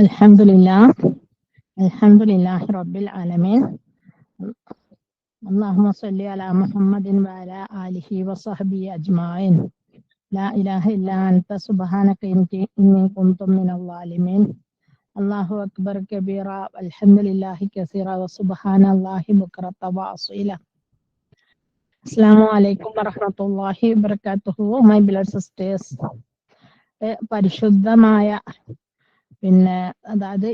Alhamdulillah, Alhamdulillah Rabbil Alamin. Allahumma salli ala Muhammadin wa ala alihi wa sahbihi ajma'in. La ilaha illa anta subhanaka inni kuntum minal zalimin. Allahu akbar kabira, alhamdulillahi kathira wa subhanallahi bukrata wa asila. Assalamu alaikum wa rahmatullahi wa barakatuhu. My beloved sisters, പരിശുദ്ധമായ അതായത്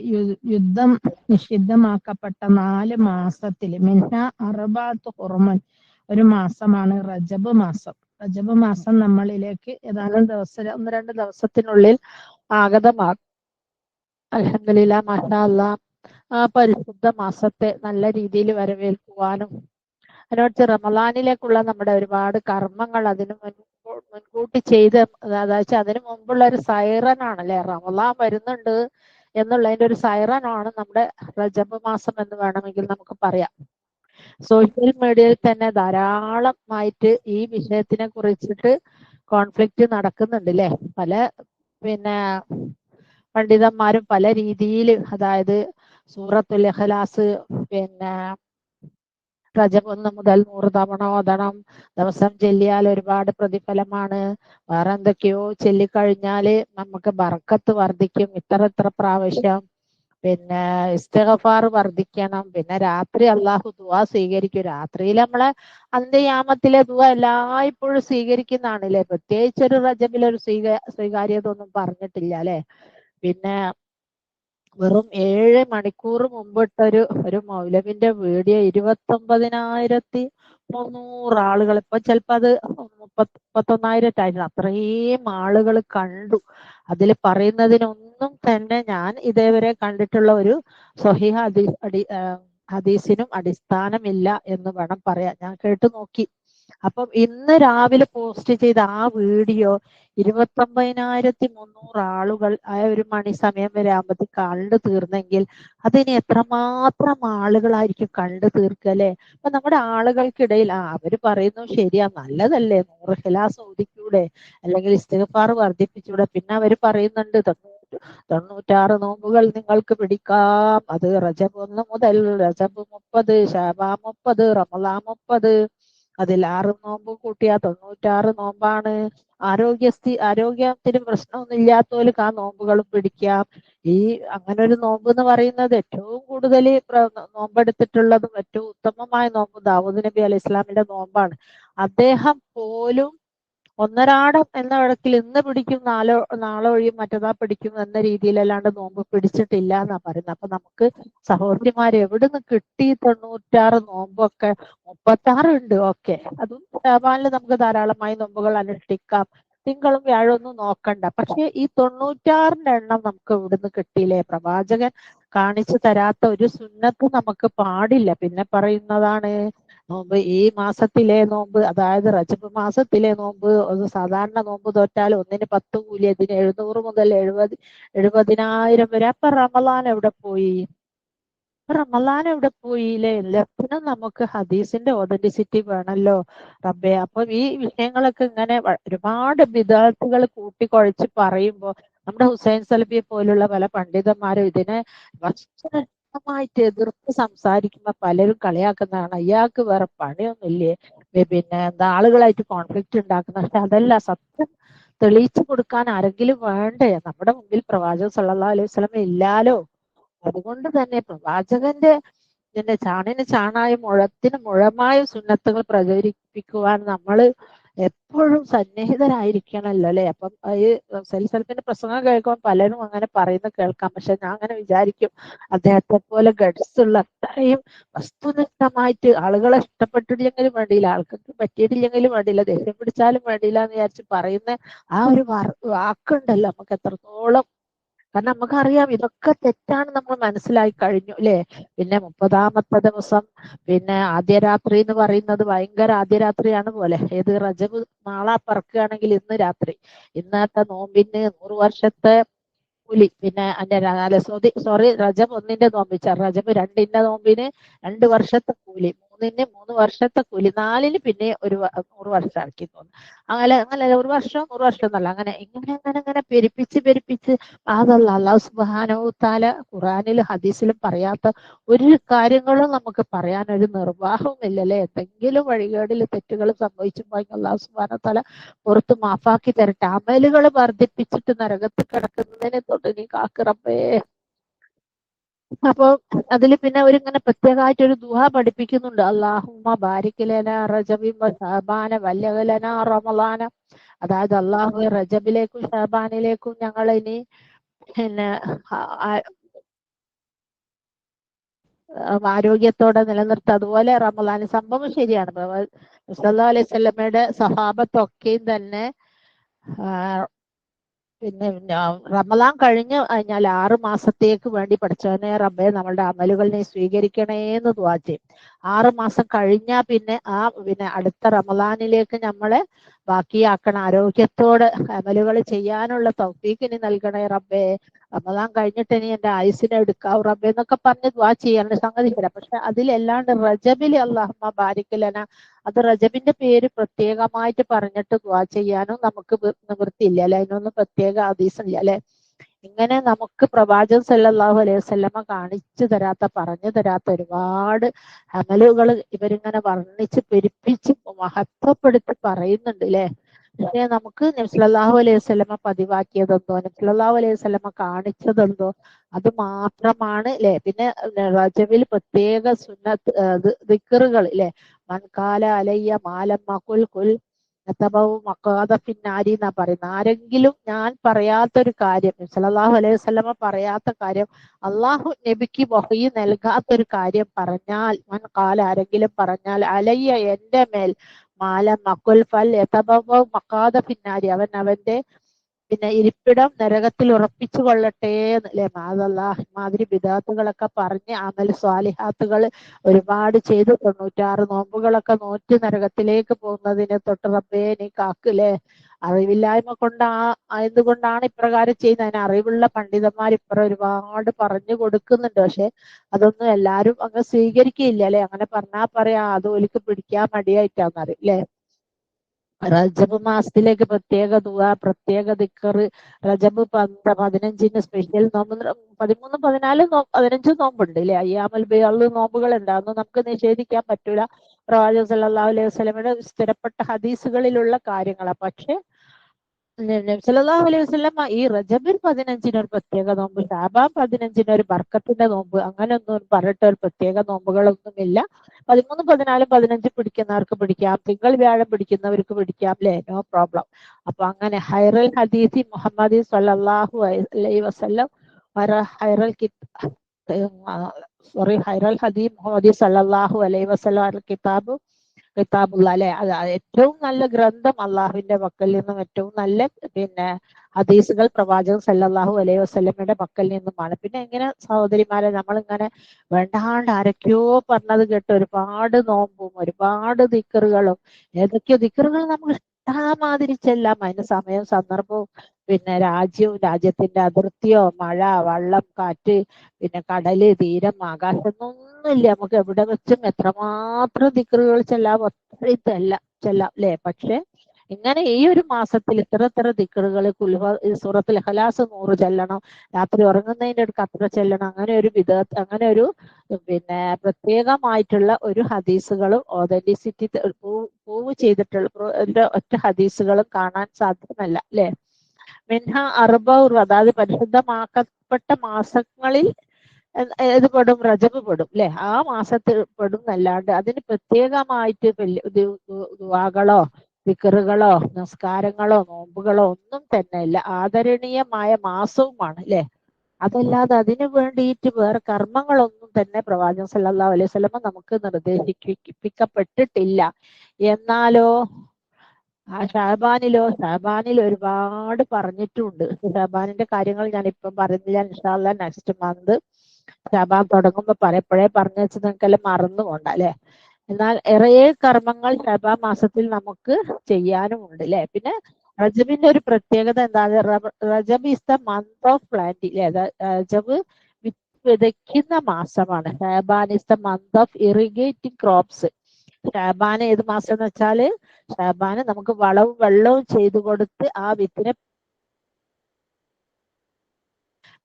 യുദ്ധം നിഷിദ്ധമാക്കപ്പെട്ട 4 മാസത്തിൽ മിൻഹ അർബഅത്തു ഹുറുമൻ ഒരു മാസമാണ് റജബ് മാസം. റജബ് മാസം നമ്മളിലേക്ക് ഏതാനും ദിവസം 1-2 ദിവസത്തിനുള്ളിൽ ആഗതമാകും. അൽഹംദുലില്ലാ മാഷാ അല്ലാഹ് ആ പരിശുദ്ധ മാസത്തെ നല്ല രീതിയിൽ വരവേൽക്കുവാനും അതിനോട് റമളാനിലേക്കുള്ള നമ്മുടെ ഒരുപാട് കർമ്മങ്ങൾ അതിന് മുൻകൂട്ടി ചെയ്ത് അതായത് അതിന് മുമ്പുള്ള ഒരു സൈറനാണല്ലേ റമളാൻ വരുന്നുണ്ട് എന്നുള്ളതിന്റെ ഒരു സൈറനാണ് നമ്മുടെ റജബ് മാസം എന്ന് വേണമെങ്കിൽ നമുക്ക് പറയാം. സോഷ്യൽ മീഡിയയിൽ തന്നെ ധാരാളമായിട്ട് ഈ വിഷയത്തിനെ കുറിച്ചിട്ട് കോൺഫ്ലിക്റ്റ് നടക്കുന്നുണ്ട് അല്ലേ. പല പണ്ഡിതന്മാരും പല രീതിയിൽ, അതായത് സൂറത്തുൽ ഇഖ്ലാസ് റജബ് 1 മുതൽ 100 തവണ ഓതണം, ദിവസം ചൊല്ലിയാൽ ഒരുപാട് പ്രതിഫലമാണ്, വേറെ എന്തൊക്കെയോ ചൊല്ലിക്കഴിഞ്ഞാല് നമുക്ക് ബർക്കത്ത് വർദ്ധിക്കും, ഇത്ര പ്രാവശ്യം, ഇസ്തിഗ്ഫാർ വർദ്ധിക്കണം, രാത്രി അള്ളാഹു ദുആ സ്വീകരിക്കും. രാത്രിയിൽ നമ്മളെ അന്ത്യയാമത്തിലെ ദുആ എല്ലായ്പ്പോഴും സ്വീകരിക്കുന്നതാണ് അല്ലെ. പ്രത്യേകിച്ച് ഒരു റജബിലൊരു സ്വീകാര്യത ഒന്നും പറഞ്ഞിട്ടില്ല അല്ലെ. വെറും 7 മണിക്കൂർ മുമ്പിട്ടൊരു മൗലവിന്റെ വീഡിയോ 29,300 ആളുകൾ, ഇപ്പൊ ചിലപ്പോ അത് 31,000 അത്രയും ആളുകൾ കണ്ടു. അതിൽ പറയുന്നതിനൊന്നും തന്നെ ഞാൻ ഇതേവരെ കണ്ടിട്ടുള്ള ഒരു സ്വഹീഹ ഹദീസിനും അടിസ്ഥാനമില്ല എന്ന് വേണം പറയാൻ. ഞാൻ കേട്ടു നോക്കി. അപ്പം ഇന്ന് രാവിലെ പോസ്റ്റ് ചെയ്ത ആ വീഡിയോ 29,300 ആളുകൾ ആ 1 മണി സമയം വരെ ആകുമ്പോഴത്തേക്ക് കണ്ടു തീർന്നെങ്കിൽ അതിന് എത്രമാത്രം ആളുകളായിരിക്കും കണ്ടു തീർക്കല്ലേ. അപ്പൊ നമ്മുടെ ആളുകൾക്കിടയിൽ അവര് പറയുന്നു ശരിയാ, നല്ലതല്ലേ, 100 ഖിലാസ് ഓതിക്കൂടെ, അല്ലെങ്കിൽ ഇസ്തിഗ്ഫാർ വർദ്ധിപ്പിച്ചൂടെ. പിന്നെ അവര് പറയുന്നുണ്ട് 96 നോമ്പുകൾ നിങ്ങൾക്ക് പിടിക്കാം, അത് റജബ് 1 മുതൽ റജബ് 30, ശഅബാൻ 30, റമളാൻ 30, അതിൽ 6 നോമ്പ് കൂട്ടിയാ 96 നോമ്പാണ്. ആരോഗ്യത്തിന് പ്രശ്നമൊന്നും ഇല്ലാത്തവർക്ക് ആ നോമ്പുകളും പിടിക്കാം. അങ്ങനെ ഒരു നോമ്പ് എന്ന് പറയുന്നത് ഏറ്റവും കൂടുതൽ നോമ്പെടുത്തിട്ടുള്ളതും ഏറ്റവും ഉത്തമമായ നോമ്പ് ദാവൂദ് നബി അലൈഹി ഇസ്ലാമിന്റെ നോമ്പാണ്. അദ്ദേഹം പോലും ഒന്നരാടം എന്ന വഴക്കിൽ ഇന്ന് പിടിക്കും, നാളെ ഒഴിയും, മറ്റന്നാ പിടിക്കും എന്ന രീതിയിലല്ലാണ്ട് നോമ്പ് പിടിച്ചിട്ടില്ല എന്നാ പറയുന്നത്. അപ്പൊ നമുക്ക് സഹോദരിമാര് എവിടുന്ന് കിട്ടി 96 നോമ്പൊക്കെ? 36 ഉണ്ട്, ഓക്കെ, അതും ശഅബാനിൽ നമുക്ക് ധാരാളമായി നോമ്പുകൾ അനുഷ്ഠിക്കാം, തിങ്കളും വ്യാഴമൊന്നും നോക്കണ്ട. പക്ഷെ ഈ 96ന്റെ എണ്ണം നമുക്ക് ഇവിടുന്ന് കിട്ടിയില്ലേ? പ്രവാചകൻ കാണിച്ചു തരാത്ത ഒരു സുന്നത്ത് നമുക്ക് പാടില്ല. പിന്നെ പറയുന്നതാണ് നോമ്പ്, ഈ മാസത്തിലെ നോമ്പ്, അതായത് റജബ് മാസത്തിലെ നോമ്പ്, സാധാരണ നോമ്പ് തോറ്റാൽ 1-ന് 10 കൂലി, അതിന് 700 മുതൽ 70,000 വരെ. അപ്പൊ റമളാൻ എവിടെ പോയി? ഇല്ലേ? എല്ലാത്തിനും നമുക്ക് ഹദീസിന്റെ ഒതന്റിസിറ്റി വേണമല്ലോ റബ്ബേ. അപ്പൊ ഈ വിഷയങ്ങളൊക്കെ ഇങ്ങനെ ഒരുപാട് ബിദഅത്തുകൾ കൂട്ടിക്കുഴച്ച് പറയുമ്പോൾ നമ്മുടെ ഹുസൈൻ സലഫിയെ പോലുള്ള പല പണ്ഡിതന്മാരും ഇതിനെ വസ്തുനിഷ്ഠമായിട്ട് എതിർത്ത് സംസാരിക്കുമ്പോ പലരും കളിയാക്കുന്നതാണ്, ഇയാൾക്ക് വേറെ പണിയൊന്നുമില്ലേ, ആളുകളായിട്ട് കോൺഫ്ലിക്റ്റ് ഉണ്ടാക്കുന്ന. പക്ഷെ അതല്ല, സത്യം തെളിയിച്ചു കൊടുക്കാൻ ആരെങ്കിലും വേണ്ടേ? നമ്മുടെ മുമ്പിൽ പ്രവാചകൻ സല്ലല്ലാഹു അലൈഹി വസല്ലം ഇല്ലാലോ. അതുകൊണ്ട് തന്നെ പ്രവാചകന്റെ ചാണിന് ചാണായ മുഴത്തിന് മുഴമായ സുന്നത്തുകൾ പ്രചരിപ്പിക്കുവാൻ നമ്മൾ എപ്പോഴും സന്നിഹിതരായിരിക്കണമല്ലോ അല്ലെ. അപ്പം ഈ സൽസലത്തിന്റെ പ്രസംഗം കേൾക്കുമ്പോൾ പലരും അങ്ങനെ പറയുന്നത് കേൾക്കാം. പക്ഷെ ഞാൻ അങ്ങനെ വിചാരിക്കും, അദ്ദേഹത്തെ പോലെ ഗഡ്സ് ഉള്ള അത്രയും വസ്തുനിഷ്ഠമായിട്ട് ആളുകളെ ഇഷ്ടപ്പെട്ടില്ലെങ്കിലും വേണ്ടിയില്ല, ആൾക്കാർക്ക് പറ്റിയിട്ടില്ലെങ്കിലും വേണ്ടിയില്ല, ദേഷ്യം പിടിച്ചാലും വേണ്ടിയില്ല എന്ന് വിചാരിച്ച് പറയുന്ന ആ ഒരു വാക്കുണ്ടല്ലോ, നമുക്ക് എത്രത്തോളം, കാരണം നമുക്കറിയാം ഇതൊക്കെ തെറ്റാണ്, നമ്മൾ മനസ്സിലാക്കി കഴിഞ്ഞു അല്ലെ. 30ാമത്തെ ദിവസം ആദ്യ രാത്രി എന്ന് പറയുന്നത് ഭയങ്കര ആദ്യ രാത്രിയാണ് പോലെ. ഏത് റജബ് നാളെ പറക്കുകയാണെങ്കിൽ ഇന്ന് രാത്രി, ഇന്നത്തെ നോമ്പിന് 100 വർഷത്തെ കൂലി. സോറി, റജബ് 1ന്റെ നോമ്പിച്ച, റജബ് 2ന്റെ നോമ്പിന് 2 വർഷത്തെ കൂലി, 3-ന് 3 വർഷത്തെ കൂലി, 4-ന് പിന്നെ 100 വർഷം ആക്കി തോന്നുന്നു. അങ്ങനെ 1 വർഷം 100 വർഷം എന്നല്ല, അങ്ങനെ പെരുപ്പിച്ച് അതല്ല അല്ലാഹു സുബ്ഹാനഹു തആല ഖുർആനിലും ഹദീസിലും പറയാത്ത ഒരു കാര്യങ്ങളും നമുക്ക് പറയാൻ ഒരു നിർവാഹവും ഇല്ലല്ലേ. എന്തെങ്കിലും വഴികേടിൽ തെറ്റുകൾ സംഭവിച്ചു പോയി അല്ലാഹു സുബ്ഹാനഹു തആല പുറത്ത് മാഫാക്കി തരട്ടെ. അമലുകൾ വർദ്ധിപ്പിച്ചിട്ട് നരകത്തിൽ കിടക്കുന്നതിനെ തൊട്ട് നീ കാക്ക് റബ്ബേ. അപ്പൊ അതിൽ പിന്നെ അവരിങ്ങനെ പ്രത്യേകമായിട്ട് ഒരു ദുആ പഠിപ്പിക്കുന്നുണ്ട്. അല്ലാഹുമ്മ ബാരിക് ലനാ റജബി വ ശഅബാന വല്ലഗ ലനാ റമളാന. അതായത് അള്ളാഹു റജബിലേക്കും ഷാബാനിലേക്കും ഞങ്ങൾ ഇനി പിന്നെ ആരോഗ്യത്തോടെ നിലനിർത്തുക. അതുപോലെ റമളാൻ സംഭവം ശരിയാണ്. സല്ലല്ലാഹു അലൈഹി വസല്ലമയുടെ സഹാബത്തൊക്കെയും തന്നെ പിന്നെ റമളാൻ കഴിഞ്ഞു കഴിഞ്ഞാൽ 6 മാസത്തേക്ക് വേണ്ടി പഠിച്ചവനെ റബ്ബേ നമ്മളുടെ അമലുകൾ നീ സ്വീകരിക്കണേന്ന് ദുആ ചെയ്യും. 6 മാസം കഴിഞ്ഞാൽ പിന്നെ അടുത്ത റമളാനിലേക്ക് നമ്മളെ ബാക്കിയാക്കണം. ആരോഗ്യത്തോടെ അമലുകൾ ചെയ്യാനുള്ള തൗഫീഖ് നീ നൽകണേ റബ്ബേ. റമളാൻ കഴിഞ്ഞിട്ട് ഇനി എന്റെ ആയുസിനെ എടുക്കാവൂ റബ്ബേ എന്നൊക്കെ പറഞ്ഞ് ദുആ ചെയ്യാനുള്ള സംഗതി ഇല്ല. പക്ഷെ അതിലല്ലാണ്ട് റജബിൽ അല്ലാഹുമ്മ ബാരിക് ലനാ, അത് റജബിന്റെ പേര് പ്രത്യേകമായിട്ട് പറഞ്ഞിട്ട് ദുആ ചെയ്യാനും നമുക്ക് നിവൃത്തിയില്ല അല്ലെ. അതിനൊന്നും പ്രത്യേക ഹദീസ് ഇല്ല അല്ലെ. ഇങ്ങനെ നമുക്ക് പ്രവാചകൻ സല്ലല്ലാഹു അലൈഹി വസല്ലമ കാണിച്ചു തരാത്ത, പറഞ്ഞു തരാത്ത ഒരുപാട് അമലുകൾ ഇവരിങ്ങനെ വർണ്ണിച്ച് പെരുപ്പിച്ച് മഹത്വപ്പെടുത്തി പറയുന്നുണ്ട് അല്ലെ. പക്ഷെ നമുക്ക് നബി സല്ലല്ലാഹു അലൈഹി വസല്ലമ പതിവാക്കിയതെന്തോ, നബി സല്ലല്ലാഹു അലൈഹി വസല്ലമ കാണിച്ചതെന്തോ അത് മാത്രമാണ് അല്ലെ. പിന്നെ റജബിൽ പ്രത്യേക സുന്നത്ത് ദിക്റുകൾ അല്ലെ. മൻകാല അലയ്യ മാലം മകുൽ കുൽ മക്കാദഫിന്നാരി എന്നാ പറയുന്നത്. ആരെങ്കിലും ഞാൻ പറയാത്തൊരു കാര്യം, സല്ലല്ലാഹു അലൈഹി വസല്ലമ പറയാത്ത കാര്യം, അള്ളാഹു നബിക്ക് വഹി നൽകാത്തൊരു കാര്യം പറഞ്ഞാൽ, ആരെങ്കിലും പറഞ്ഞാൽ അലയ്യ എന്റെ മേൽ മാലം മക്കുൽ ഫൽ മക്കാദഫിന്നാരി, അവൻ അവന്റെ പിന്നെ ഇരിപ്പിടം നരകത്തിൽ ഉറപ്പിച്ചു കൊള്ളട്ടെ അല്ലെ. മാതിരി ബിദാത്തുകളൊക്കെ പറഞ്ഞ് അമൽ സ്വാലിഹാത്തുകൾ ഒരുപാട് ചെയ്ത് 96 നോമ്പുകളൊക്കെ നോറ്റ് നരകത്തിലേക്ക് പോകുന്നതിനെ തൊട്ട് റബ്ബേ നീ കാക്കില്ലേ. അറിവില്ലായ്മ കൊണ്ട് എന്തുകൊണ്ടാണ് ഇപ്രകാരം ചെയ്യുന്നത്? അതിന് അറിവുള്ള പണ്ഡിതന്മാർ ഇപ്പുറം ഒരുപാട് പറഞ്ഞു കൊടുക്കുന്നുണ്ട്. പക്ഷെ അതൊന്നും എല്ലാരും അങ്ങ് സ്വീകരിക്കില്ല അല്ലെ. അങ്ങനെ പറഞ്ഞാൽ പറയാ അത് ഒലിക്ക് പിടിക്കാൻ മടിയായിട്ടാന്നറിയും അല്ലെ. റജബ് മാസത്തിലേക്ക് പ്രത്യേക ദുആ, പ്രത്യേക ദിക്ർ. റജബ് 15-ന് സ്പെഷ്യൽ നോമ്പ്, 13, 14, 15 നോമ്പുണ്ട് അല്ലെ. അയ്യാമുൽ ബിഅ് നോമ്പുകൾ ഉണ്ട്. അതൊന്നും നമുക്ക് നിഷേധിക്കാൻ പറ്റൂല. പ്രവാചകൻ സല്ലല്ലാഹു അലൈഹി വസല്ലമയുടെ സ്ഥിരപ്പെട്ട ഹദീസുകളിലുള്ള കാര്യങ്ങളാണ്. പക്ഷെ നബി സല്ലല്ലാഹു അലൈഹി വസല്ലമ ഈ റജബിൽ 15-ന് ഒരു പ്രത്യേക നോമ്പ്, ശഅബാൻ 15-ന് ഒരു ബർക്കത്തിന്റെ നോമ്പ്, അങ്ങനെയൊന്നും പറഞ്ഞിട്ട് ഒരു പ്രത്യേക നോമ്പുകളൊന്നുമില്ല. 13, 14, 15 പിടിക്കുന്നവർക്ക് പിടിക്കാം, തിങ്കൾ വ്യാഴം പിടിക്കുന്നവർക്ക് പിടിക്കാം അല്ലെ, നോ പ്രോബ്ലം. അപ്പൊ അങ്ങനെ ഹൈറൽ ഹദീസി മുഹമ്മദി സല്ലല്ലാഹു അലൈഹി വസല്ലം ഹൈറൽ ഹദീസ് മുഹമ്മദി സല്ലല്ലാഹു അലൈഹി വസല്ലം കിതാബുള്ള അല്ലെ. ഏറ്റവും നല്ല ഗ്രന്ഥം അള്ളാഹുവിന്റെ പക്കൽ നിന്നും, ഏറ്റവും നല്ല പിന്നെ ഹദീസുകൾ പ്രവാചകൻ സല്ലല്ലാഹു അലൈഹി വസല്ലമയുടെ പക്കൽ നിന്നുമാണ്. പിന്നെ ഇങ്ങനെ സഹോദരിമാരെ നമ്മളിങ്ങനെ വേണ്ടാണ്ട് ആരൊക്കെയോ പറഞ്ഞത് കേട്ട് ഒരുപാട് നോമ്പും ഒരുപാട് ദിക്റുകളും, ഏതൊക്കെയോ ദിക്റുകൾ നമുക്ക് ഇഷ്ടമാതിരി ചെല്ലാം. അതിന് സമയവും സന്ദർഭവും പിന്നെ രാജ്യവും രാജ്യത്തിന്റെ അതിർത്തിയോ മഴ വെള്ളം കാറ്റ് പിന്നെ കടല് തീരം ആകാശം ഒന്നുമില്ല. നമുക്ക് എവിടെ വെച്ചും എത്രമാത്രം ദിക്റുകൾ ചെല്ലാം ചെല്ലാം അല്ലെ. പക്ഷെ ഇങ്ങനെ ഈ ഒരു മാസത്തിൽ ഇത്ര ദിക്റുകൾ, സൂറത്തുൽ ഇഖ്ലാസ് 100 ചെല്ലണം, രാത്രി ഉറങ്ങുന്നതിന്റെ അടുക്ക് അത്ര ചെല്ലണം, അങ്ങനെ ഒരു പിന്നെ പ്രത്യേകമായിട്ടുള്ള ഒരു ഹദീസുകളും ഓതന്റിസിറ്റി പ്രൂവ് ചെയ്തിട്ടുള്ള ഒറ്റ ഹദീസുകളും കാണാൻ സാധ്യമല്ല അല്ലെ. മിൻഹ അർബഉർ, അതായത് പരിശുദ്ധമാക്കപ്പെട്ട മാസങ്ങളിൽ ഇത് പെടും, റജബ് പെടും അല്ലെ. ആ മാസത്തിൽ പെടും എന്നല്ലാണ്ട് അതിന് പ്രത്യേകമായിട്ട് ദുആകളോ ദിക്റുകളോ നമസ്കാരങ്ങളോ നോമ്പുകളോ ഒന്നും തന്നെ ഇല്ല. ആദരണീയമായ മാസവുമാണ് അല്ലെ. അതല്ലാതെ അതിനു വേണ്ടിയിട്ട് വേറെ കർമ്മങ്ങളൊന്നും തന്നെ പ്രവാചകൻ സല്ലല്ലാഹു അലൈഹി വസല്ലം നമുക്ക് നിർദ്ദേശിക്കപ്പെട്ടിട്ടില്ല. എന്നാലോ ഷാബാനിൽ ഒരുപാട് പറഞ്ഞിട്ടുണ്ട്. ഷാബാനിന്റെ കാര്യങ്ങൾ ഞാൻ ഇപ്പം പറയുന്നില്ല, ഇൻഷാ അല്ലാഹ് നെക്സ്റ്റ് മന്ത് ഷാബാൻ തുടങ്ങുമ്പോ എപ്പോഴേ പറഞ്ഞു വെച്ച് നിങ്ങൾക്കെല്ലാം മറന്നു പോണ്ട അല്ലെ. എന്നാൽ ഏറെ കർമ്മങ്ങൾ ഷാബാൻ മാസത്തിൽ നമുക്ക് ചെയ്യാനും ഉണ്ട് അല്ലെ. പിന്നെ റജബിന്റെ ഒരു പ്രത്യേകത എന്താണ്? Rajab is the month of planting അല്ലെ. റജബ് വിതയ്ക്കുന്ന മാസമാണ്. Shaban is the month of irrigating crops. ഷാബാൻ ഏത് മാസം എന്ന് വെച്ചാല് ഷാബാന് നമുക്ക് വളവും വെള്ളവും ചെയ്തു കൊടുത്ത് ആ വിത്തിനെ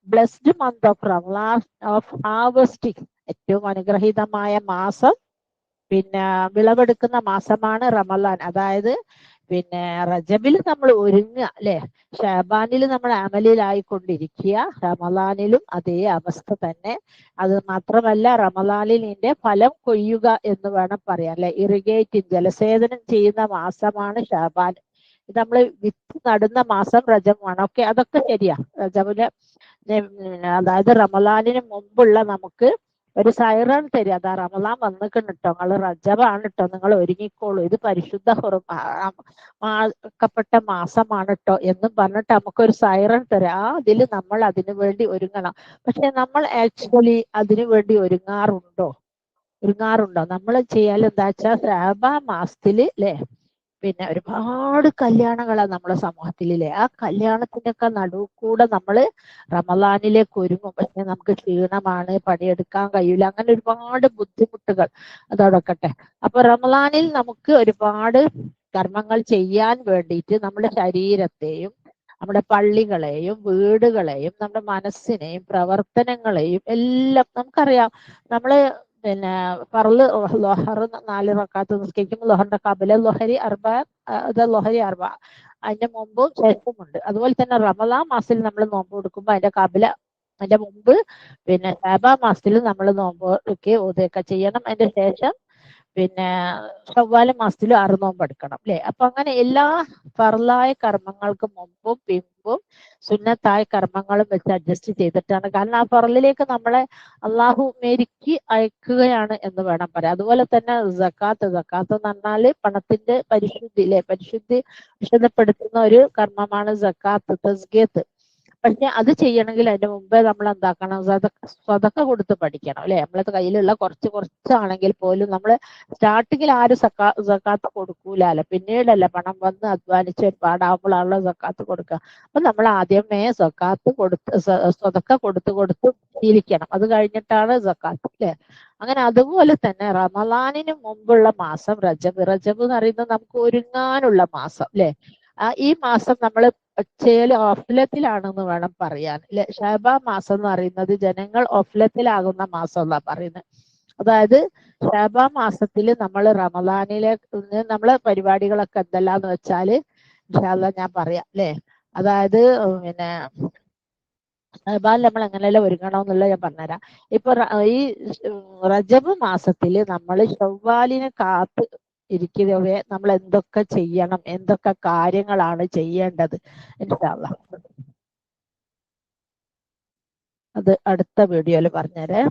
blessed month of Ramadan of harvesting, ഏറ്റവും അനുഗ്രഹീതമായ മാസം പിന്നെ വിളവെടുക്കുന്ന മാസമാണ് റമളാൻ. അതായത് പിന്നെ റജബിൽ നമ്മൾ ഒരുങ്ങുക അല്ലെ, ഷാബാനിൽ നമ്മൾ അമലിലായിക്കൊണ്ടിരിക്കുക, റമളാനിലും അതേ അവസ്ഥ തന്നെ. അത് മാത്രമല്ല റമളാനിൽ ഇതിന്റെ ഫലം കൊയ്യുക എന്ന് വേണം പറയാൻ അല്ലെ. ഇറിഗേറ്റിംഗ്, ജലസേചനം ചെയ്യുന്ന മാസമാണ് ഷാബാൻ. ഇത് നമ്മൾ വിത്ത് നടുന്ന മാസം റജബാണ്. ഓക്കെ, അതൊക്കെ ശരിയാ. റജബില് അതായത് റമളാനിന് മുമ്പുള്ള നമുക്ക് ഒരു സൈറൺ തരും, അതാ റമളാൻ വന്നിട്ടുണ്ട് കേട്ടോ, നിങ്ങൾ റജബാണ് കേട്ടോ, നിങ്ങൾ ഒരുങ്ങിക്കോളൂ, ഇത് പരിശുദ്ധ ആക്കപ്പെട്ട മാസമാണ് കേട്ടോ എന്നും പറഞ്ഞിട്ട് നമുക്കൊരു സൈറൺ തരാം. അതിൽ നമ്മൾ അതിനു വേണ്ടി ഒരുങ്ങണം. പക്ഷെ നമ്മൾ ആക്ച്വലി അതിനു വേണ്ടി ഒരുങ്ങാറുണ്ടോ? നമ്മൾ ചെയ്യാൻ എന്താ വെച്ചാൽ ഷാബാൻ മാസത്തില് അല്ലെ പിന്നെ ഒരുപാട് കല്യാണങ്ങളാണ് നമ്മുടെ സമൂഹത്തിലെ. ആ കല്യാണത്തിനൊക്കെ നടുവ് കൂടെ നമ്മൾ റമളാനിലേക്ക് ഒരുങ്ങും. പക്ഷെ നമുക്ക് ക്ഷീണമാണ്, പണിയെടുക്കാൻ കഴിയില്ല, അങ്ങനെ ഒരുപാട് ബുദ്ധിമുട്ടുകൾ അതോടൊക്കട്ടെ. അപ്പൊ റമളാനിൽ നമുക്ക് ഒരുപാട് കർമ്മങ്ങൾ ചെയ്യാൻ വേണ്ടിയിട്ട് നമ്മുടെ ശരീരത്തെയും നമ്മുടെ പള്ളികളെയും വീടുകളെയും നമ്മുടെ മനസ്സിനെയും പ്രവർത്തനങ്ങളെയും എല്ലാം നമുക്കറിയാം. നമ്മള് പിന്നെ ഫർള് ലൊഹർ 4 റക്അത്ത് നിസ്കരിക്കുമ്പോൾ ലൊഹറിന്റെ കബല ലൊഹരി അർബ, ലൊഹരി അർബ, അതിന്റെ മുമ്പും ശേഷമുണ്ട്. അതുപോലെ തന്നെ റമളാൻ മാസത്തിൽ നമ്മൾ നോമ്പ് കൊടുക്കുമ്പോൾ അതിന്റെ കബല, അതിന്റെ മുമ്പ് പിന്നെ ഷാബാൻ മാസത്തിൽ നമ്മൾ നോമ്പ് ഓതുകയൊക്കെ ചെയ്യണം. അതിന്റെ ശേഷം പിന്നെ ചൊവ്വാല മാസത്തിൽ 6 നോമ്പ് എടുക്കണം അല്ലെ. അപ്പൊ അങ്ങനെ എല്ലാ ഫർലായ കർമ്മങ്ങൾക്ക് മുമ്പും പിമ്പും സുന്നത്തായ കർമ്മങ്ങളും വെച്ച് അഡ്ജസ്റ്റ് ചെയ്തിട്ടാണ്. കാരണം ആ ഫറലിലേക്ക് നമ്മളെ അള്ളാഹു മെരുക്കി അയക്കുകയാണ് എന്ന് വേണം പറയാം. അതുപോലെ തന്നെ സക്കാത്ത് എന്ന് പറഞ്ഞാല് പണത്തിന്റെ പരിശുദ്ധി അല്ലെ, വിശുദ്ധപ്പെടുത്തുന്ന ഒരു കർമ്മമാണ് സക്കാത്ത്, തസ്കിയത്ത്. പക്ഷെ അത് ചെയ്യണമെങ്കിൽ അതിന്റെ മുമ്പേ നമ്മൾ എന്താക്കണം, സ്വതക്ക കൊടുത്ത് പഠിക്കണം അല്ലെ. നമ്മളെ കയ്യിലുള്ള കുറച്ചാണെങ്കിൽ പോലും നമ്മൾ സ്റ്റാർട്ടിങ്ങിൽ ആരും സക്കാത്ത് കൊടുക്കൂലല്ലോ, പിന്നീടല്ല പണം വന്ന് അധ്വാനിച്ച് ഒരുപാടാവുമ്പോഴാണല്ലോ സക്കാത്ത് കൊടുക്കുക. അപ്പൊ നമ്മൾ ആദ്യമേ സക്കാത്ത് സ്വതക്ക കൊടുത്ത് ശീലിക്കണം. അത് കഴിഞ്ഞിട്ടാണ് സക്കാത്ത് അല്ലെ. അങ്ങനെ അതുപോലെ തന്നെ റമളാനിന് മുമ്പുള്ള മാസം റജബ് എന്ന് പറയുന്നത് നമുക്ക് ഒരുങ്ങാനുള്ള മാസം അല്ലെ. ഈ മാസം നമ്മൾ ഓഫ്ലത്തിലാണെന്ന് വേണം പറയാൻ അല്ലെ. ഷാബാൻ മാസം എന്ന് പറയുന്നത് ജനങ്ങൾ ഓഫ്ലത്തിലാകുന്ന മാസം എന്നാ പറയുന്നത്. അതായത് ഷാബാൻ മാസത്തിൽ നമ്മൾ റമളാനിലെ നമ്മളെ പരിപാടികളൊക്കെ എന്തെല്ലാന്ന് വെച്ചാല് ഇൻഷാ അല്ലാഹ് ഞാൻ പറയാം അല്ലെ. അതായത് പിന്നെ ഷാബാൻ നമ്മൾ എങ്ങനെയെല്ലാം ഒരുങ്ങണമെന്നുള്ളത് ഞാൻ പറഞ്ഞുതരാം. ഇപ്പൊ ഈ റജബ് മാസത്തില് നമ്മൾ ചൊവ്വാലിനെ കാത്ത് ഇരിക്കവേ നമ്മൾ എന്തൊക്കെ ചെയ്യണം, എന്തൊക്കെ കാര്യങ്ങളാണ് ചെയ്യേണ്ടത് ഇൻഷാ അല്ലാഹ് അത് അടുത്ത വീഡിയോയിൽ പറഞ്ഞുതരാം.